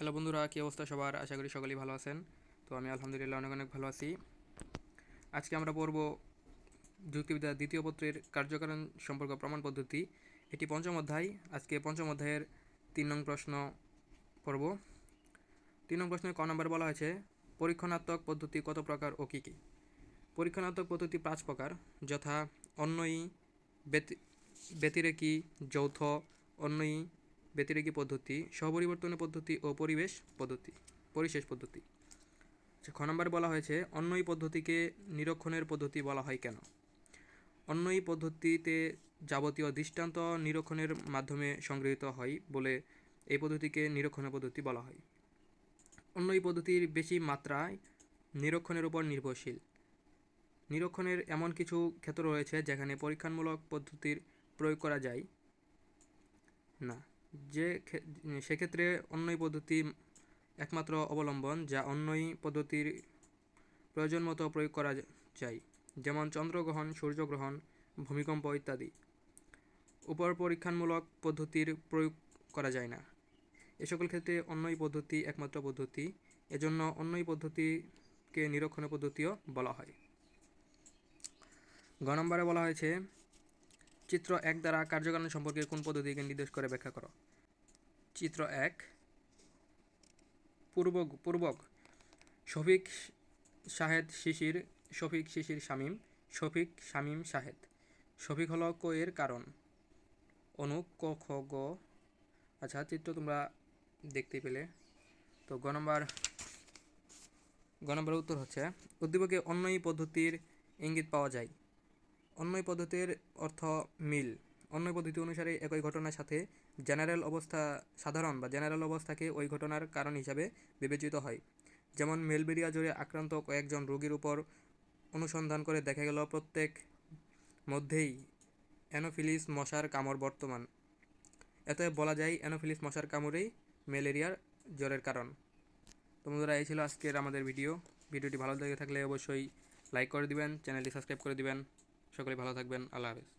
Hello বন্ধুরা, কী অবস্থা সবার? আশা করি সকলেই ভালো আছেন। তো আমি আলহামদুলিল্লাহ অনেক অনেক ভালো আছি। আজকে আমরা পড়ব যুক্তিবিদ্যা দ্বিতীয় পত্রের কার্যকারণ সম্পর্ক প্রমাণ পদ্ধতি। এটি পঞ্চম অধ্যায়। আজকে পঞ্চম অধ্যায়ের 3 নং প্রশ্ন পড়ব। 3 নং প্রশ্নে ক নম্বর বলা হয়েছে, পরীক্ষণাত্মক পদ্ধতি কত প্রকার ও কী কী? পরীক্ষণাত্মক পদ্ধতি 5 প্রকার, যথা অন্বয়ী, ব্যতিরেকী, যৌথ, অন্বয়ী, ব্যতিরেকী পদ্ধতি, সহপরিবর্তনের পদ্ধতি ও পরিশেষ পদ্ধতি। খ নম্বরে বলা হয়েছে, অন্বয়ী পদ্ধতিকে নিরীক্ষণের পদ্ধতি বলা হয় কেন? অন্বয়ী পদ্ধতিতে যাবতীয় দৃষ্টান্ত নিরীক্ষণের মাধ্যমে সংগৃহীত হয় বলে এই পদ্ধতিকে নিরীক্ষণের পদ্ধতি বলা হয়। অন্বয়ী পদ্ধতির বেশি মাত্রায় নিরীক্ষণের উপর নির্ভরশীল। নিরীক্ষণের এমন কিছু ক্ষেত্র রয়েছে যেখানে পরীক্ষামূলক পদ্ধতির প্রয়োগ করা যায় না, সেক্ষেত্রে অন্বয়ী পদ্ধতি একমাত্র অবলম্বন, যা অন্যই পদ্ধতির প্রয়োজন মতো প্রয়োগ করা যায়, যেমন চন্দ্রগ্রহণ, সূর্যগ্রহণ, ভূমিকম্প ইত্যাদি। উপর পরীক্ষামূলক পদ্ধতির প্রয়োগ করা যায় না, এ সকল ক্ষেত্রে অন্যই পদ্ধতি একমাত্র পদ্ধতি। এজন্য অন্যই পদ্ধতিকে নিরীক্ষণের পদ্ধতিও বলা হয়। গ নম্বরে বলা হয়েছে, চিত্র 1 দ্বারা কার্যকারণ সম্পর্কে কোন পদ্ধতিকে নির্দেশ করে ব্যাখ্যা করো? চিত্র 1, পূর্বক শফিক শাহেদ শিশির, শফিক শিশির শামীম, শফিক শামীম শাহেদ। শফিক হলো ক এর কারণ। অনুক ক খ গ। আচ্ছা, চিত্র তোমরা দেখতে পেলে। তো গ নম্বর উত্তর হচ্ছে, উদ্দীপকে অন্যই পদ্ধতির ইঙ্গিত পাওয়া যায়। অন্যই পদ্ধতির অর্থ মিল। অন্যই পদ্ধতি অনুসারে একই ঘটনার সাথে জেনারেল অবস্থাকে ওই ঘটনার কারণ হিসাবে বিবেচিত হয়। যেমন ম্যালেরিয়া জ্বরে আক্রান্ত কয়েকজন রোগীর উপর অনুসন্ধান করে দেখা গেল প্রত্যেক মধ্যেই অ্যানোফিলিস মশার কামড় বর্তমান। এতএব বলা যায় অ্যানোফিলিস মশার কামড়েই ম্যালেরিয়ার জ্বরের কারণ। তো বন্ধুরা, এই ছিল আজকের আমাদের ভিডিওটি ভালো লেগে থাকলে অবশ্যই লাইক করে দিবেন, চ্যানেলটি সাবস্ক্রাইব করে দিবেন। সকলে ভালো থাকবেন। আল্লাহ হাফেজ।